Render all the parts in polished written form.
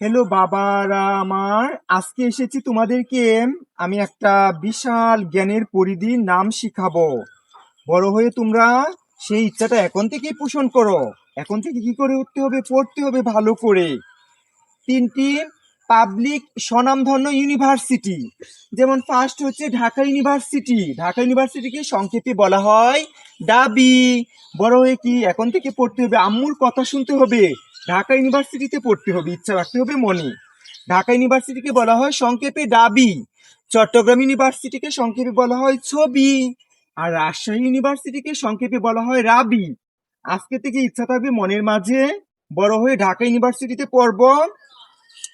Hello বাবারা আমার, আজকে এসেছি তোমাদেরকে আমি একটা বিশাল জ্ঞানের পরিধির নাম শিখাবো। বড় হয়ে তোমরা সেই ইচ্ছাটা এখন থেকেই পোষণ করো। এখন থেকে কি করে উঠতে হবে, পড়তে হবে ভালো করে। তিনটি পাবলিক স্বনামধন্য ইউনিভার্সিটি, যেমন ফার্স্ট হচ্ছে ঢাকা ইউনিভার্সিটি। ঢাকা ইউনিভার্সিটিকে সংক্ষেপে বলা হয় ডাবি। বড় হয়ে কি এখন থেকে পড়তে হবে, আম্মুর কথা শুনতে হবে, ঢাকা ইউনিভার্সিটিতে পড়তে হবে, ইচ্ছা রাখতে হবে মনে। ঢাকা ইউনিভার্সিটিকে বলা হয় সংক্ষেপে ডাবি। চট্টগ্রাম ইউনিভার্সিটিকে সংক্ষেপে বলা হয় ছবি। আর রাজশাহী ইউনিভার্সিটিকে সংক্ষেপে বলা হয় রাবি। আজকে থেকে ইচ্ছা থাকবে মনের মাঝে, বড় হয়ে ঢাকা ইউনিভার্সিটিতে পড়বো।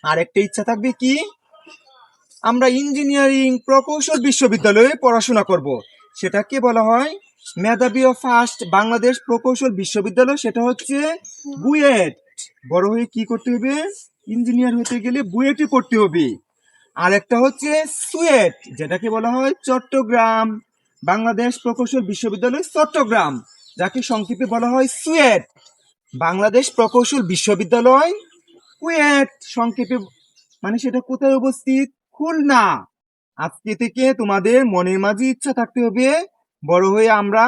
আর একটা ইচ্ছা থাকবে কি, আমরা ইঞ্জিনিয়ারিং প্রকৌশল বিশ্ববিদ্যালয়ে পড়াশোনা করব। সেটাকে বলা হয় মেধাবী ও ফার্স্ট বাংলাদেশ প্রকৌশল বিশ্ববিদ্যালয়, সেটা হচ্ছে বুয়েট। বড় হয়ে কি করতে হবে, ইঞ্জিনিয়ার হতে গেলে বুয়েটে পড়তে হবে। আর একটা হচ্ছে সুয়েট, যেটাকে বলা হয় চট্টগ্রাম বাংলাদেশ প্রকৌশল বিশ্ববিদ্যালয় চট্টগ্রাম, যাকে সংক্ষেপে বলা হয় সুয়েট। বাংলাদেশ প্রকৌশল বিশ্ববিদ্যালয় কুয়েট সংক্ষেপে, মানে সেটা কোথায় অবস্থিত, খুলনা। আজকে থেকে তোমাদের মনের মাঝে ইচ্ছা থাকতে হবে, বড় হয়ে আমরা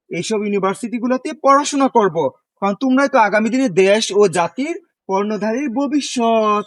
এইসব ইউনিভার্সিটি গুলোতে পড়াশোনা করব, কারণ তোমরাই তো আগামী দিনে দেশ ও জাতির কর্ণধারের ভবিষ্যৎ।